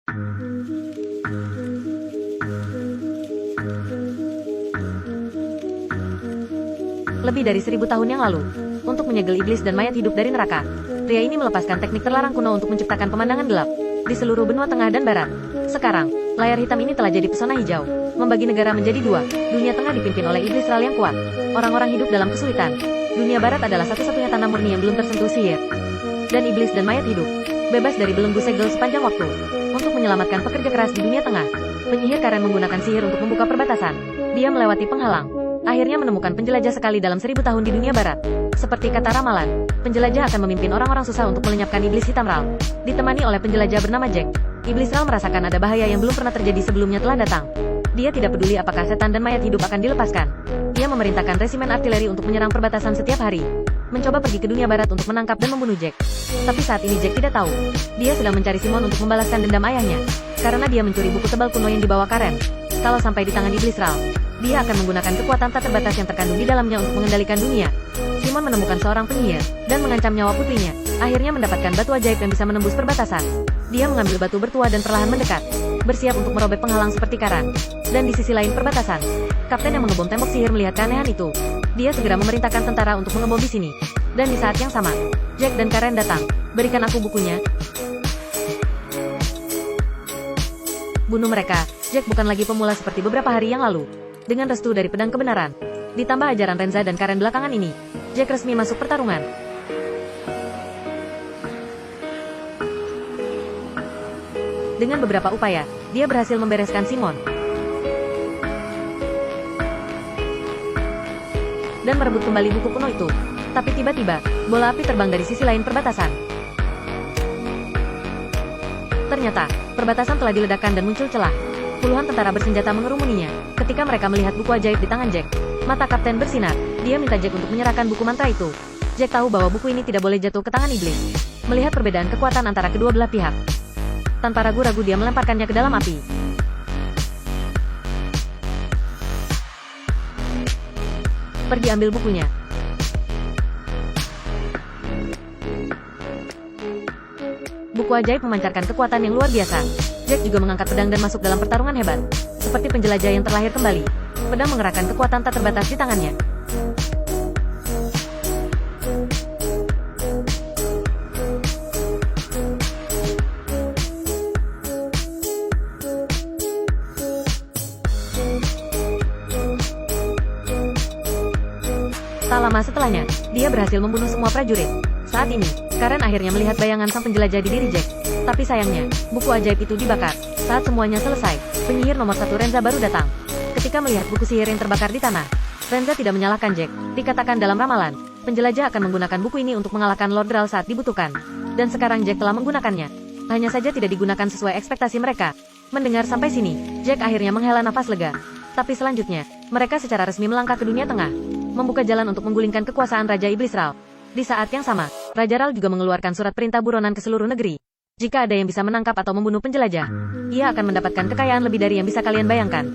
Lebih dari 1000 tahun yang lalu, untuk menyegel iblis dan mayat hidup dari neraka, pria ini melepaskan teknik terlarang kuno untuk menciptakan pemandangan gelap di seluruh benua tengah dan barat. Sekarang, layar hitam ini telah jadi pesona hijau, membagi negara menjadi dua. Dunia tengah dipimpin oleh iblis Ral yang kuat. Orang-orang hidup dalam kesulitan. Dunia barat adalah satu-satunya tanah murni yang belum tersentuh sihir. Dan iblis dan mayat hidup, bebas dari belenggu segel sepanjang waktu. Untuk menyelamatkan pekerja keras di dunia tengah, penyihir Karen menggunakan sihir untuk membuka perbatasan. Dia melewati penghalang. Akhirnya menemukan penjelajah sekali dalam 1000 tahun di dunia barat. Seperti kata ramalan, penjelajah akan memimpin orang-orang susah untuk melenyapkan iblis hitam Ral. Ditemani oleh penjelajah bernama Jack, iblis Ral merasakan ada bahaya yang belum pernah terjadi sebelumnya telah datang. Dia tidak peduli apakah setan dan mayat hidup akan dilepaskan. Dia memerintahkan resimen artileri untuk menyerang perbatasan setiap hari. Mencoba pergi ke dunia barat untuk menangkap dan membunuh Jack. Tapi saat ini Jack tidak tahu. Dia sedang mencari Simon untuk membalaskan dendam ayahnya. Karena dia mencuri buku tebal kuno yang dibawa Karen. Kalau sampai di tangan iblis Ral, dia akan menggunakan kekuatan tak terbatas yang terkandung di dalamnya untuk mengendalikan dunia. Simon menemukan seorang penyihir dan mengancam nyawa putrinya. Akhirnya mendapatkan batu ajaib yang bisa menembus perbatasan. Dia mengambil batu bertuah dan perlahan mendekat, bersiap untuk merobek penghalang seperti karang. Dan di sisi lain perbatasan, kapten yang mengebom tembok sihir melihat keanehan itu. Dia segera memerintahkan tentara untuk mengebom di sini. Dan di saat yang sama, Jack dan Karen datang. Berikan aku bukunya. Bunuh mereka. Jack bukan lagi pemula seperti beberapa hari yang lalu. Dengan restu dari pedang kebenaran, ditambah ajaran Renza dan Karen belakangan ini, Jack resmi masuk pertarungan. Dengan beberapa upaya, dia berhasil membereskan Simon dan merebut kembali buku kuno itu. Tapi tiba-tiba, bola api terbang dari sisi lain perbatasan. Ternyata, perbatasan telah diledakkan dan muncul celah. Puluhan tentara bersenjata mengerumuninya. Ketika mereka melihat buku ajaib di tangan Jack, mata kapten bersinar. Dia minta Jack untuk menyerahkan buku mantra itu. Jack tahu bahwa buku ini tidak boleh jatuh ke tangan iblis. Melihat perbedaan kekuatan antara kedua belah pihak, tanpa ragu-ragu dia melemparkannya ke dalam api. Pergi ambil bukunya. Buku ajaib memancarkan kekuatan yang luar biasa. Jack juga mengangkat pedang dan masuk dalam pertarungan hebat. Seperti penjelajah yang terlahir kembali. Pedang mengerahkan kekuatan tak terbatas di tangannya. Tak lama setelahnya, dia berhasil membunuh semua prajurit. Saat ini, Karen akhirnya melihat bayangan sang penjelajah di diri Jack. Tapi sayangnya, buku ajaib itu dibakar. Saat semuanya selesai, penyihir nomor 1 Renza baru datang. Ketika melihat buku sihir yang terbakar di tanah, Renza tidak menyalahkan Jack. Dikatakan dalam ramalan, penjelajah akan menggunakan buku ini untuk mengalahkan Lord Ral saat dibutuhkan. Dan sekarang Jack telah menggunakannya. Hanya saja tidak digunakan sesuai ekspektasi mereka. Mendengar sampai sini, Jack akhirnya menghela nafas lega. Tapi selanjutnya, mereka secara resmi melangkah ke dunia tengah, membuka jalan untuk menggulingkan kekuasaan Raja Iblis Ral. Di saat yang sama, Raja Ral juga mengeluarkan surat perintah buronan ke seluruh negeri. Jika ada yang bisa menangkap atau membunuh penjelajah, ia akan mendapatkan kekayaan lebih dari yang bisa kalian bayangkan.